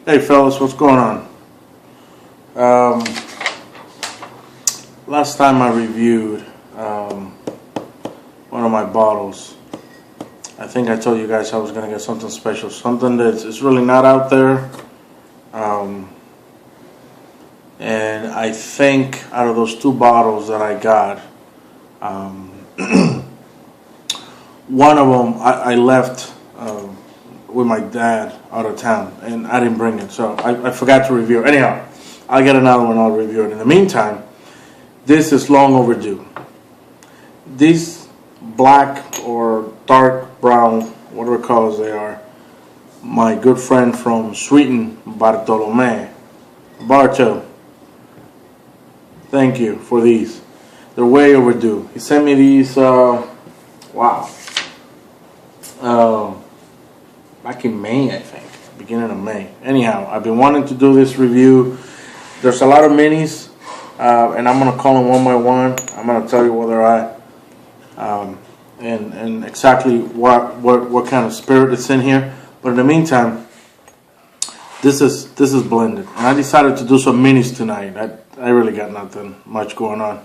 Hey fellas, what's going on? Last time I reviewed one of my bottles, I think I told you guys I was going to get something special, something that's really not out there. And I think out of those two bottles that I got, one of them I left with my dad out of town, and I didn't bring it, so I forgot to review it. Anyhow, I'll get another one, I'll review it. In the meantime, this is long overdue. These black or dark brown, whatever colors they are, my good friend from Sweden, Bartlomiej, Barto, thank you for these. They're way overdue. He sent me these, back in May, I think, beginning of May. Anyhow, I've been wanting to do this review. There's a lot of minis, and I'm gonna call them one by one. I'm gonna tell you where they're at, and exactly what kind of spirit is in here. But in the meantime, this is blended, and I decided to do some minis tonight. I really got nothing much going on.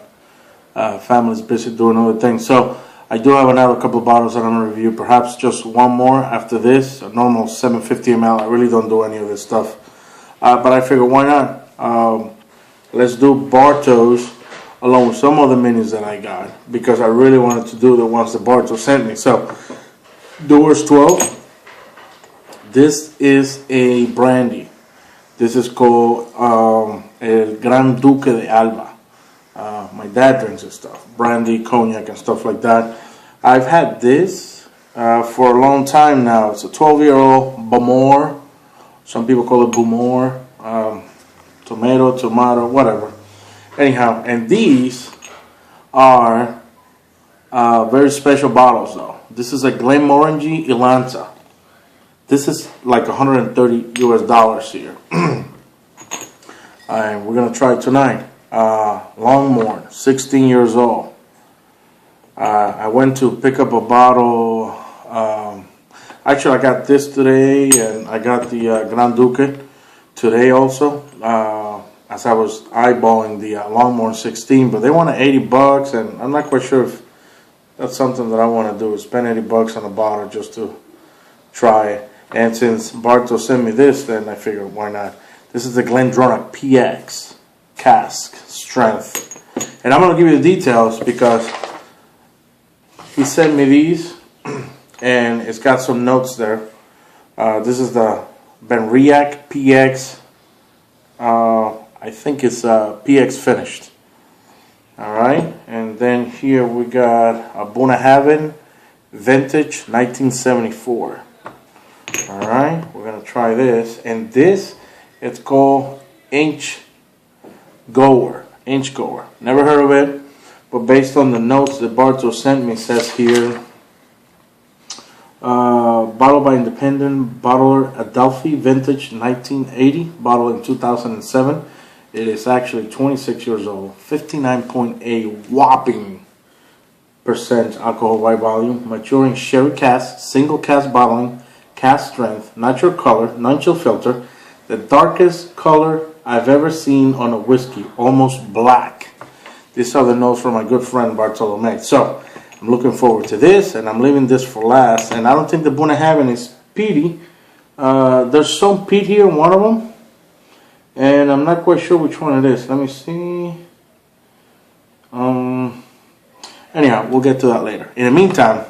Family's busy doing other things, so I do have another couple of bottles that I'm going to review. Perhaps just one more after this. A normal 750 ml. I really don't do any of this stuff. But I figure, why not? Let's do Bartos along with some other minis that I got, because I really wanted to do the ones that Barto sent me. So, Dewar's 12. This is a brandy. This is called El Gran Duque de Alba. My dad drinks this stuff, brandy, cognac, and stuff like that. I've had this for a long time now. It's a 12-year-old Bowmore. Some people call it Bowmore, tomato, whatever. Anyhow, and these are very special bottles, though. This is a Glenmorangie Astar. This is like $130 US here. And we're gonna try it tonight. Longmorn, 16 years old. I went to pick up a bottle. Actually, I got this today, and I got the Grand Duque today also. As I was eyeballing the Longmorn 16, but they wanted $80, and I'm not quite sure if that's something that I want to do. Is spend $80 on a bottle just to try it. And since Barto sent me this, then I figured, why not? This is the Glendronach PX Cask strength, and I'm going to give you the details because he sent me these, and it's got some notes there. This is the BenRiach PX. I think it's PX finished. All right, and then here we got a Bunnahabhain vintage 1974. All right, we're gonna try this, and this, it's called Inchgower. Never heard of it, but based on the notes that Barto sent me, says here, bottled by independent bottler Adelphi, vintage 1980, bottled in 2007. It is actually 26 years old, 59.8 whopping % alcohol by volume, maturing sherry cask, single cask bottling, cask strength, natural color, non-chill filter, the darkest color I've ever seen on a whiskey, almost black. These are the notes from my good friend Bartlomiej. So I'm looking forward to this, and I'm leaving this for last. And I don't think the Bunnahabhain is peaty. There's some peat here in one of them, and I'm not quite sure which one it is. Let me see. Anyhow, we'll get to that later. In the meantime,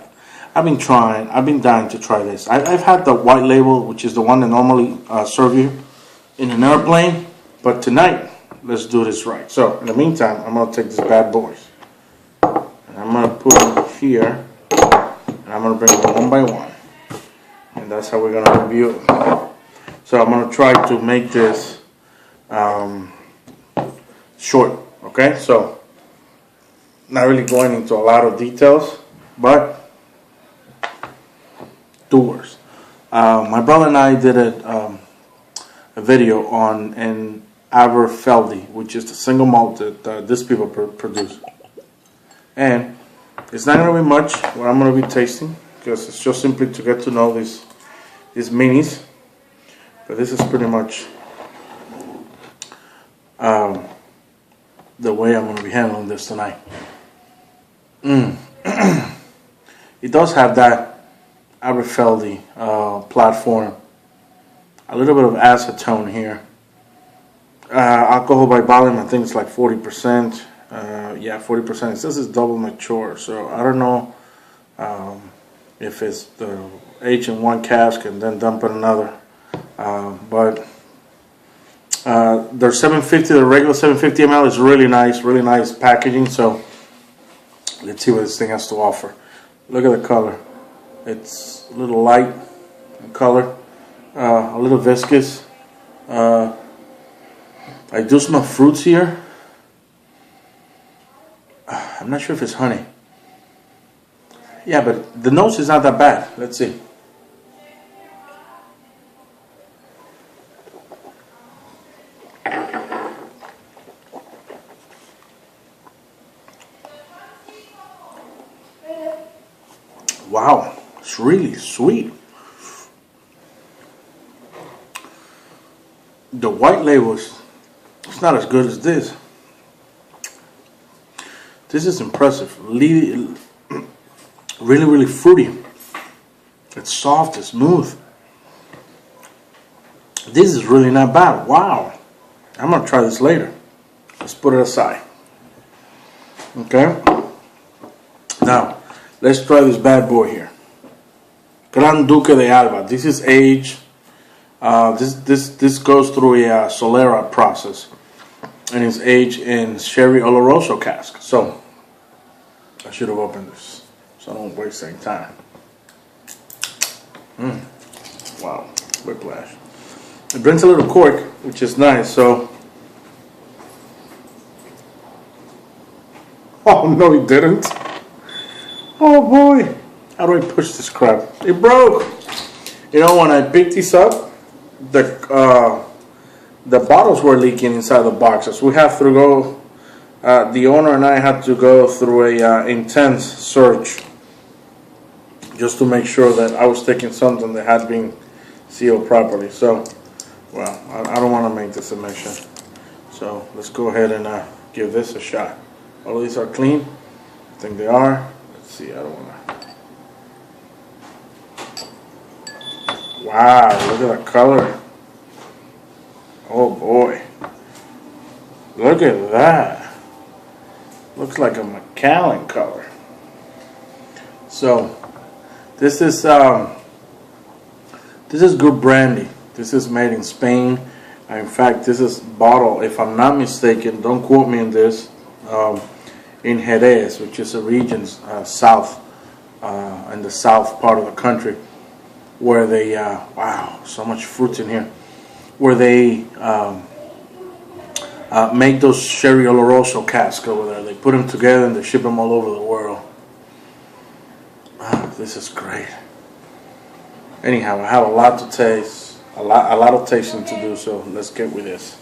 I've been dying to try this. I've had the white label, which is the one that normally serve you in an airplane, but tonight, let's do this right. So, in the meantime, I'm going to take this bad boy, and I'm going to put it here, and I'm going to bring them one by one, and that's how we're going to review it. So, I'm going to try to make this short, okay? So, not really going into a lot of details, but doers. My brother and I did a video on an Aberfeldy, which is the single malt that this people produce, and it's not going to be much what I'm going to be tasting, because it's just simply to get to know these minis. But this is pretty much the way I'm going to be handling this tonight. It does have that Aberfeldy platform. A little bit of acetone here. Alcohol by volume, I think it's like 40%. Yeah, 40%. It says it's double mature, so I don't know if it's the age in one cask and then dump in another. But their 750, the regular 750 ml is really nice packaging. So let's see what this thing has to offer. Look at the color. It's a little light in color, a little viscous. I do smell fruits here. I'm not sure if it's honey. Yeah, but the nose is not that bad. Let's see. Wow, it's really sweet. The white label it's not as good as this. This is impressive. Really, really fruity. It's soft, it's smooth. This is really not bad. Wow. I'm going to try this later. Let's put it aside. Okay. Now, let's try this bad boy here. Gran Duque de Alba. This is aged. This goes through a Solera process. And it's aged in Sherry Oloroso cask. So, I should have opened this so I don't waste any time. Wow, whiplash. It brings a little cork, which is nice. So, oh no, it didn't. Oh boy, how do I push this crap? It broke. You know, when I picked these up, the bottles were leaking inside the boxes. We have to go. The owner and I had to go through a intense search just to make sure that I was taking something that had been sealed properly. So, well, I don't want to make this a mission. So let's go ahead and give this a shot. All of these are clean. I think they are. Let's see. I don't want to. Wow! Look at the color. Oh boy! Look at that. Looks like a Macallan color. So this is good brandy. This is made in Spain. In fact, this is bottled, if I'm not mistaken, don't quote me on this, in Jerez, which is a region south, in the south part of the country, where they wow, so much fruit in here, where they make those Sherry Oloroso casks over there. They put them together and they ship them all over the world. This is great. Anyhow, I have a lot to taste, a lot of tasting to do. So let's get with this.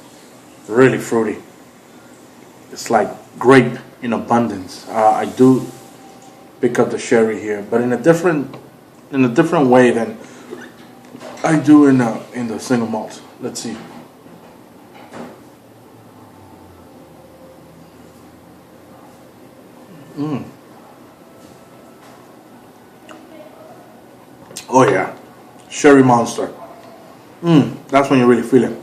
Really fruity. It's like grape in abundance. I do pick up the sherry here, but in a different way than I do in the single malt. Let's see. Oh yeah, sherry monster. That's when you really feel it.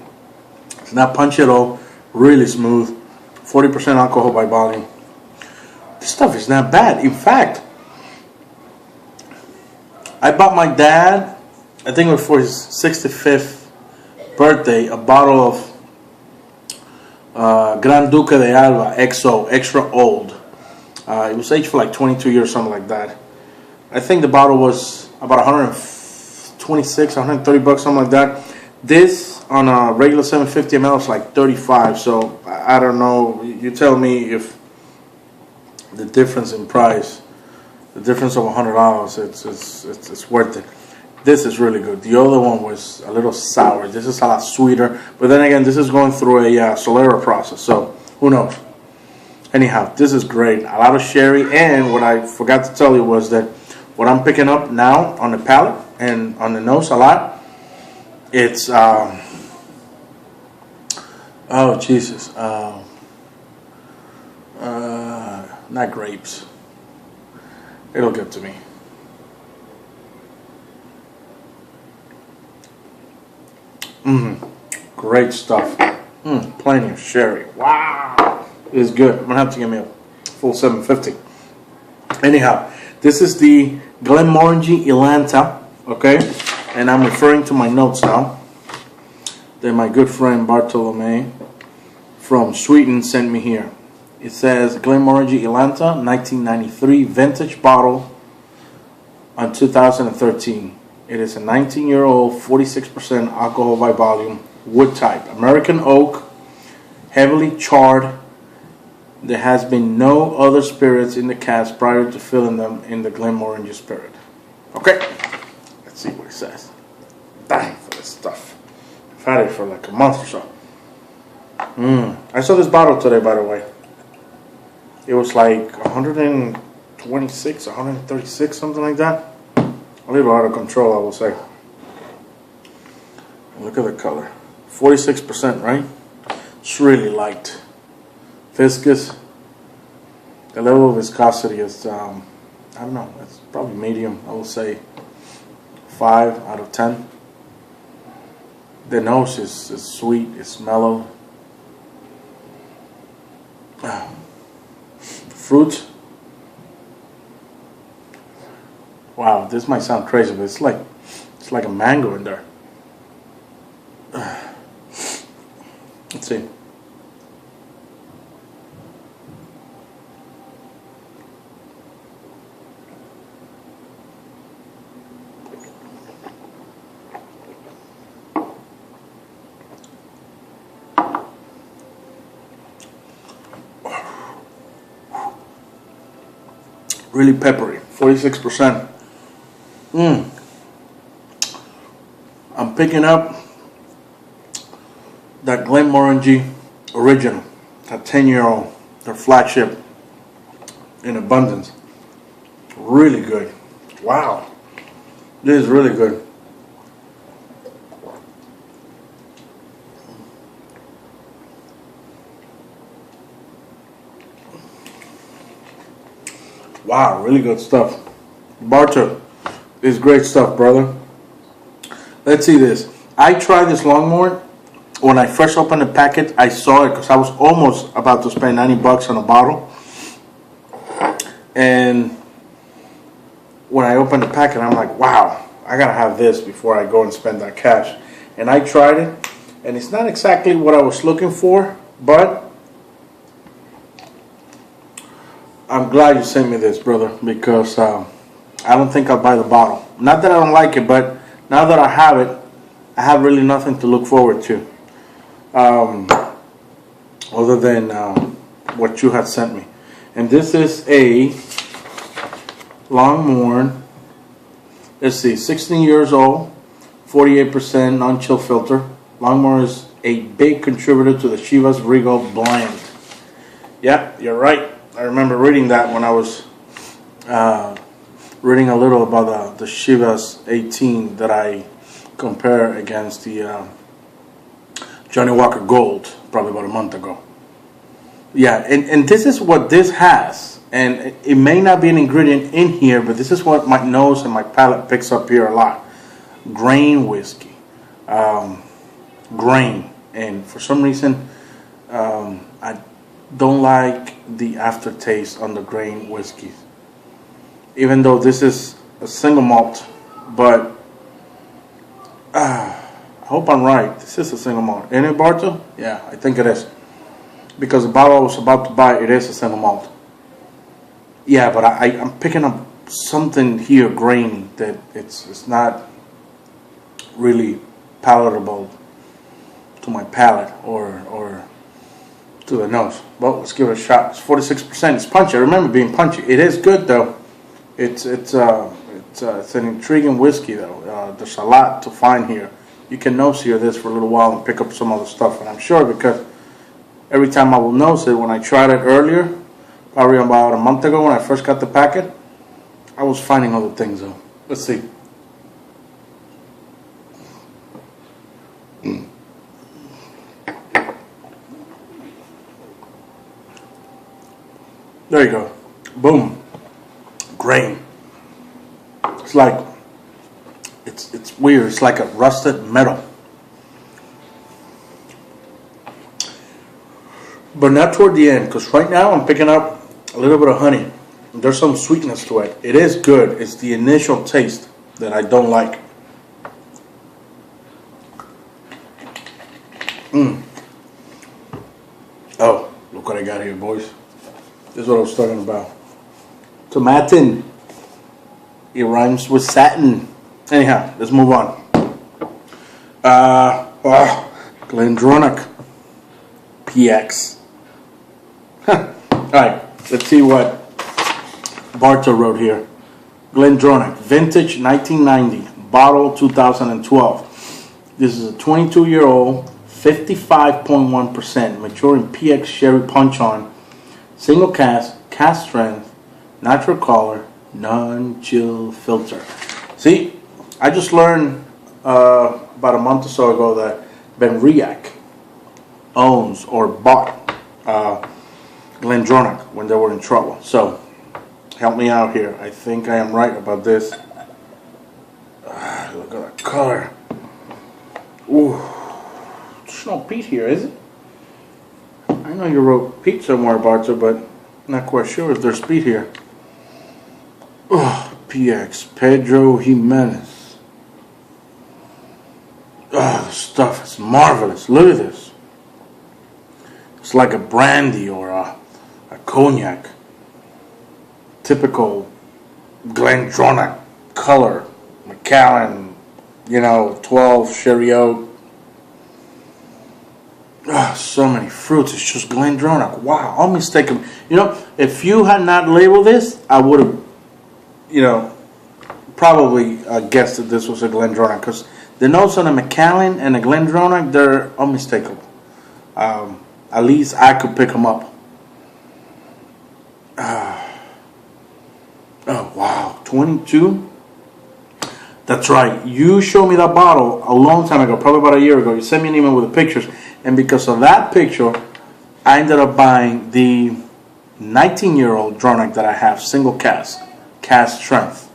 It's not punchy at all. Really smooth. 40% alcohol by volume. This stuff is not bad. In fact, I bought my dad, I think it was for his 65th birthday, a bottle of Gran Duque de Alba XO, extra old. It was aged for like 22 years, something like that. I think the bottle was about 126, 130 bucks, something like that. This on a regular 750 ml is like 35. So I don't know. You tell me if the difference in price, the difference of $100, it's worth it. This is really good. The other one was a little sour. This is a lot sweeter. But then again, this is going through a Solera process. So who knows? Anyhow, this is great. A lot of sherry. And what I forgot to tell you was that what I'm picking up now on the palate and on the nose a lot It's oh Jesus, not grapes. It'll get to me. Great stuff. Plenty of sherry. Wow, it's good. I'm gonna have to give me a full 750. Anyhow, this is the Glenmorangie Astar, okay? And I'm referring to my notes now that my good friend Bartlomiej from Sweden sent me here. It says Glenmorangie Astar 1993 vintage bottle on 2013. It is a 19-year-old, 46% alcohol by volume, wood type, American oak, heavily charred. There has been no other spirits in the cask prior to filling them in the Glenmorangie spirit. Okay, let's see what it says. Dying for this stuff. I've had it for like a month or so. I saw this bottle today, by the way. It was like 126, 136, something like that. A little out of control, I will say. Look at the color. 46%, right? It's really light. Viscous. The level of viscosity is, I don't know, it's probably medium. I will say 5 out of 10. The nose is sweet, it's mellow. Fruit. Wow, this might sound crazy, but it's like a mango in there. Let's see. Really peppery, 46%. I'm picking up that Glenmorangie original, that 10-year-old, their flagship in abundance. Really good. Wow, this is really good. Wow, really good stuff. Barter, this is great stuff, brother. Let's see this. I tried this Longmorn. When I first opened the packet, I saw it because I was almost about to spend 90 bucks on a bottle. And when I opened the packet, I'm like, wow, I gotta have this before I go and spend that cash. And I tried it, and it's not exactly what I was looking for, but I'm glad you sent me this, brother, because I don't think I'll buy the bottle. Not that I don't like it, but now that I have it, I have really nothing to look forward to, other than what you had sent me. And this is a Longmorn. Let's see, 16 years old, 48% non-chill filter. Longmorn is a big contributor to the Chivas Regal blend. Yeah, you're right. I remember reading that when I was reading a little about the Chivas 18 that I compare against the Johnny Walker Gold probably about a month ago. Yeah, and this is what this has. And it may not be an ingredient in here, but this is what my nose and my palate picks up here a lot. Grain whiskey. Grain. And for some reason, I don't like the aftertaste on the grain whiskeys. Even though this is a single malt, but I hope I'm right. This is a single malt. Isn't it, Barto? Yeah, I think it is. Because the bottle I was about to buy, it is a single malt. Yeah, but I'm picking up something here grainy that it's not really palatable to my palate or to the nose. Well, let's give it a shot. It's 46%. It's punchy. I remember being punchy. It is good though. It's an intriguing whiskey though. There's a lot to find here. You can nose here this for a little while and pick up some other stuff. And I'm sure because every time I will nose it, when I tried it earlier, probably about a month ago when I first got the packet, I was finding other things though. Let's see. There you go. Boom. Grain. It's like, it's weird. It's like a rusted metal. But not toward the end, because right now I'm picking up a little bit of honey. There's some sweetness to it. It is good. It's the initial taste that I don't like. Oh, look what I got here, boys. This is what I was talking about. Tomatin. It rhymes with satin. Anyhow, let's move on. Glendronach PX. Alright, let's see what Barto wrote here. Glendronach, vintage 1990, bottle 2012. This is a 22-year-old, 55.1% maturing PX sherry punch on, single cask, cask strength, natural color, non-chill filter. See, I just learned about a month or so ago that BenRiach owns or bought Glendronach when they were in trouble. So help me out here. I think I am right about this. Look at that color. Ooh, there's no peat here, is it? I know you wrote peat somewhere, Barto, but not quite sure if there's peat here. Oh, PX Pedro Jimenez. Oh, the stuff is marvelous. Look at this. It's like a brandy or a cognac. Typical Glendronach color. Macallan, 12 sherry oak. Oh, so many fruits. It's just Glendronach. Wow, unmistakable. If you had not labeled this, I would have, probably guessed that this was a Glendronach, because the notes on the Macallan and the Glendronach, they're unmistakable. At least I could pick them up. Oh, wow. 22? That's right. You showed me that bottle a long time ago, probably about a year ago. You sent me an email with the pictures. And because of that picture, I ended up buying the 19-year-old Dronach that I have, single cask, cask strength.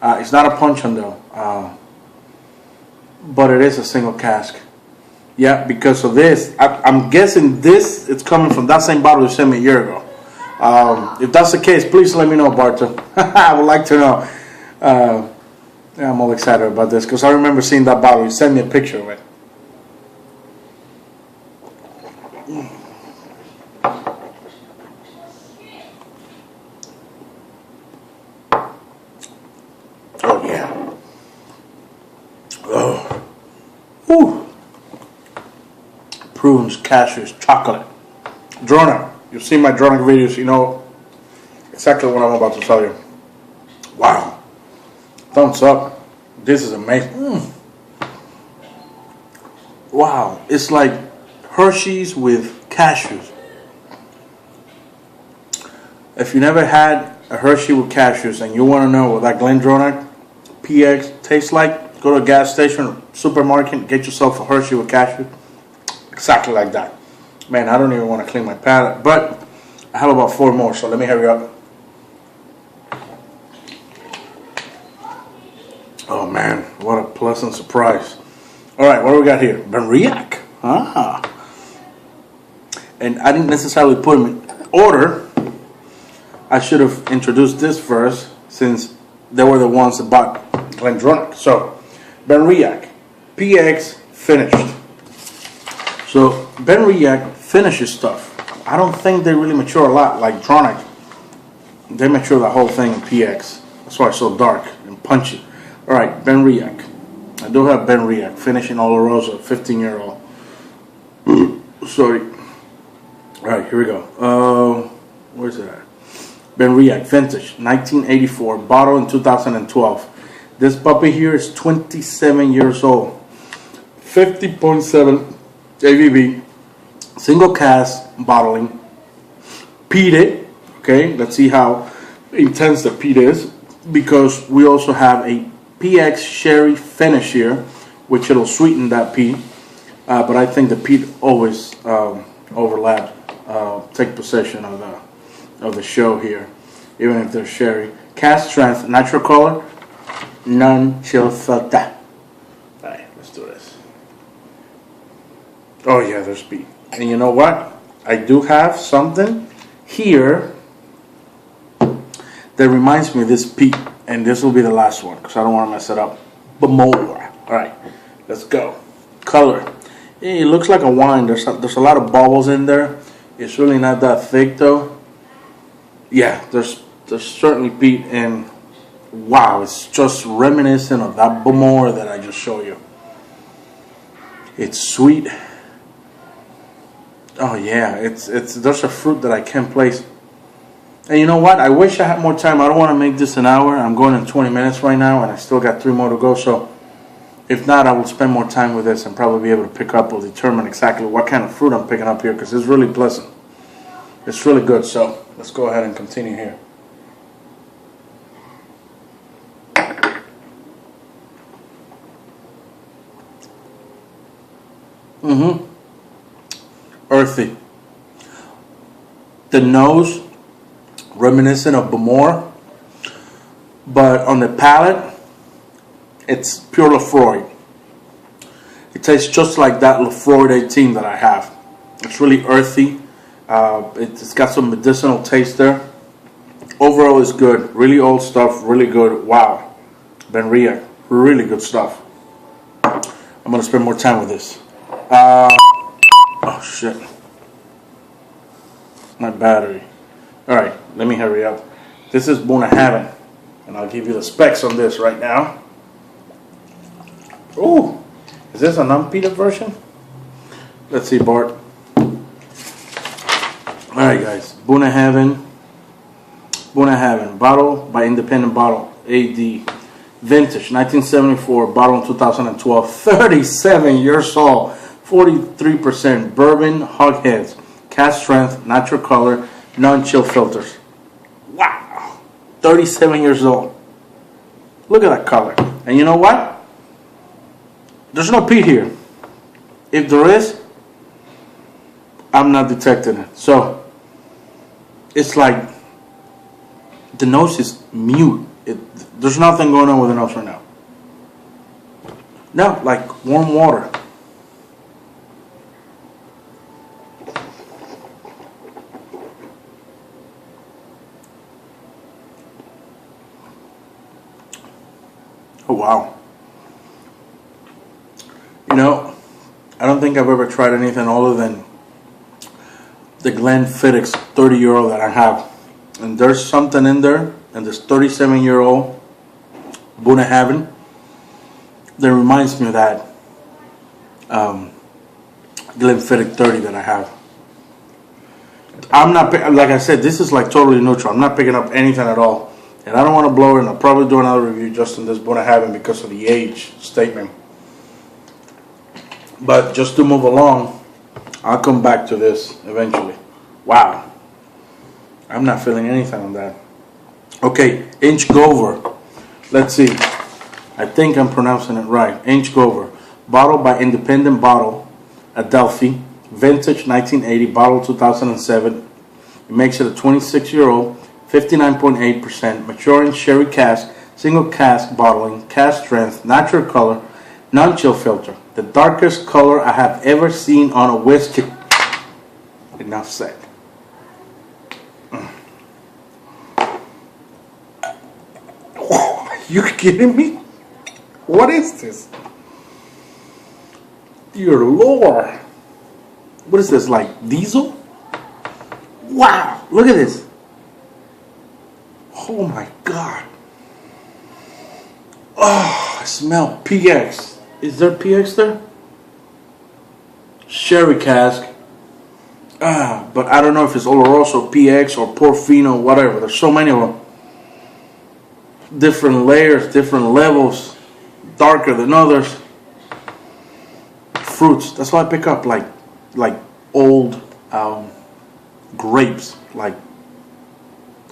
It's not a puncheon though, but it is a single cask. Yeah, because of this, I'm guessing this, it's coming from that same bottle you sent me a year ago. If that's the case, please let me know, Barto. I would like to know. Yeah, I'm all excited about this because I remember seeing that bottle. You sent me a picture of it. Oh, yeah. Oh. Whew. Prunes, cashews, chocolate. Dronach. You've seen my Dronach videos. You know exactly what I'm about to tell you. Wow. Thumbs up. This is amazing. Wow. It's like Hershey's with cashews. If you never had a Hershey with cashews and you want to know what that Glendronach PX tastes like, go to a gas station, supermarket, get yourself a Hershey with cashews. Exactly like that. Man, I don't even want to clean my palate, but I have about 4 more, so let me hurry up. Oh man, what a pleasant surprise. Alright, what do we got here? BenRiach. And I didn't necessarily put them in order. I should have introduced this first, since they were the ones that bought Glendronach. So, BenRiach PX finished. So, BenRiach finishes stuff. I don't think they really mature a lot like Dronach. They mature the whole thing in PX. That's why it's so dark and punchy. Alright, BenRiach. I do have BenRiach finishing Oloroso, 15-year-old. Sorry. Alright, here we go. Where's it at? BenRiach vintage 1984, bottle in 2012. This puppy here is 27 years old. 50.7 ABV, single cask bottling, peated. Okay, let's see how intense the peat is, because we also have a PX sherry finish here, which it'll sweeten that peat. But I think the peat always overlap, take possession of of the show here, even if they're sherry. Cask strength, natural color, non-chill filter. Alright, let's do this. Oh yeah, there's Peat. And you know what? I do have something here that reminds me of this Peat, and this will be the last one because I don't want to mess it up. Bowmore. Alright, let's go. Color. It looks like a wine. There's a lot of bubbles in there. It's really not that thick though. Yeah, there's certainly Peat, and wow, it's just reminiscent of that Bowmore that I just showed you. It's sweet. Oh yeah, there's a fruit that I can't place. And you know what? I wish I had more time. I don't want to make this an hour. I'm going in 20 minutes right now, and I still got 3 more to go. So if not, I will spend more time with this and probably be able to pick up or determine exactly what kind of fruit I'm picking up here, because it's really pleasant. It's really good. So let's go ahead and continue here. Earthy. The nose, reminiscent of Bowmore, but on the palate, it's pure Lefroy. It tastes just like that Lefroy 18 that I have. It's really earthy. It's got some medicinal taste there. Overall, it's good. Really old stuff. Really good. Wow. BenRiach. Really good stuff. I'm going to spend more time with this. Oh shit. My battery. Alright, let me hurry up. This is Bunnahabhain, and I'll give you the specs on this right now. Ooh, is this an unpeated version? Let's see, Bart. Alright guys, Bunnahabhain, bottle by Independent Bottle, AD, vintage, 1974, bottle in 2012, 37 years old, 43% bourbon, hogheads, cask strength, natural color, non-chill filters. Wow, 37 years old. Look at that color. And you know what? There's no peat here. If there is, I'm not detecting it. So it's like the nose is mute. There's nothing going on with the nose right now. No, like warm water. Oh wow. You know, I don't think I've ever tried anything other than the Glenfiddich 30-year-old that I have. And there's something in there, and this 37-year-old Bunnahabhain that reminds me of that Glenfiddich 30 that I have. I'm not, like I said, this is like totally neutral. I'm not picking up anything at all. And I don't want to blow it, and I'll probably do another review just on this Bunnahabhain because of the age statement. But just to move along, I'll come back to this eventually. Wow. I'm not feeling anything on that. Okay, Inchgower. Let's see. I think I'm pronouncing it right. Inchgower. Bottled by Independent Bottle, Adelphi. Vintage 1980, bottle 2007. It makes it a 26-year-old, 59.8%, maturing sherry cask, single cask bottling, cask strength, natural color, non-chill filter. The darkest color I have ever seen on a whiskey. Enough said. Are you kidding me? What is this? Dear Lord. What is this, like diesel? Wow, look at this. Oh my God. Oh, I smell PX. Is there PX there? Sherry cask. But I don't know if it's Oloroso, PX, or Portofino, whatever. There's so many of them. Different layers, different levels. Darker than others. Fruits. That's why I pick up like old grapes. Like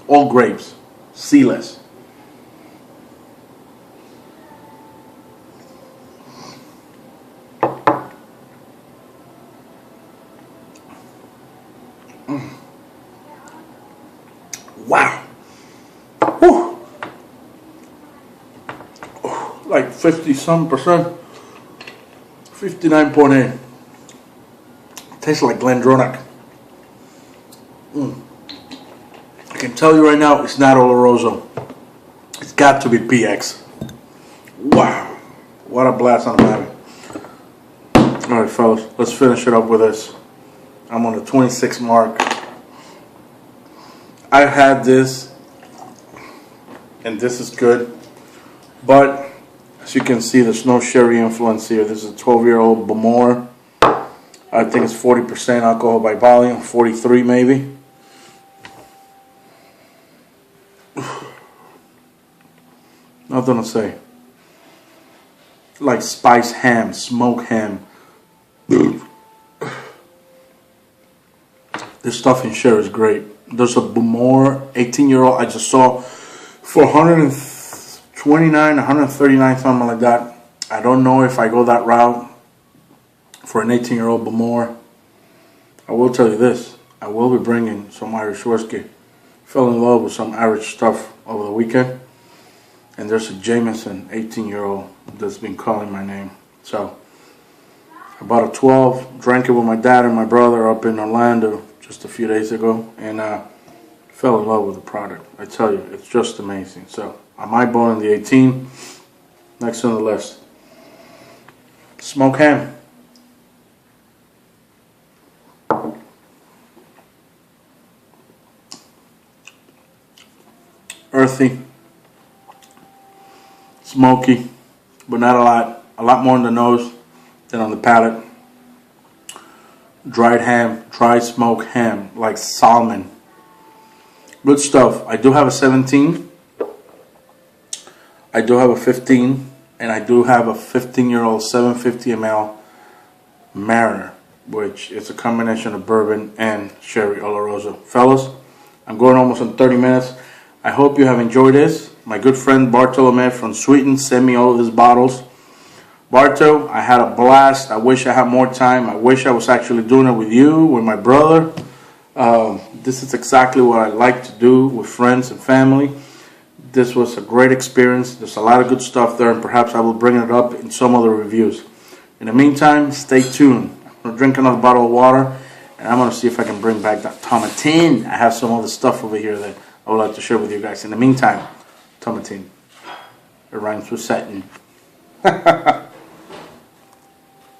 old grapes. Seedless. like 50-some%. 59.8. Tastes like Glendronach. I can tell you right now, it's not Oloroso. It's got to be PX. Wow. What a blast I'm having. Alright, fellas, let's finish it up with this. I'm on the 26 mark. I've had this, and this is good. But, as you can see, there's no sherry influence here. This is a 12-year-old Bowmore. I think it's 40% alcohol by volume, 43 maybe. Nothing to say. Like spiced ham, smoked ham. This stuff in sherry is great. There's a Bowmore 18-year-old I just saw for 129, 139, something like that. I don't know if I go that route for an 18-year-old Bowmore. I will tell you this. I will be bringing some Irish whiskey. Fell in love with some Irish stuff over the weekend. And there's a Jameson 18-year-old that's been calling my name. So, I bought a 12, drank it with my dad and my brother up in Orlando just a few days ago, and fell in love with the product. I tell you, it's just amazing. So, I'm eyeballing the 18. Next on the list. Smoked ham. Earthy. Smoky, but not a lot. A lot more on the nose than on the palate. Dried ham, dry smoked ham, like salmon. Good stuff. I do have a 17. I do have a 15. And I do have a 15-year-old 750 ml Mariner, which is a combination of bourbon and sherry Oloroso. Fellas, I'm going almost on 30 minutes. I hope you have enjoyed this. My good friend Bartlomiej from Sweden sent me all of his bottles. Barto, I had a blast. I wish I had more time. I wish I was actually doing it with you, with my brother. This is exactly what I like to do with friends and family. This was a great experience. There's a lot of good stuff there, and perhaps I will bring it up in some other reviews. In the meantime, stay tuned. I'm going to drink another bottle of water, and I'm going to see if I can bring back that tomatin. I have some other stuff over here that I would like to share with you guys. In the meantime, tomatin. It rhymes with satin.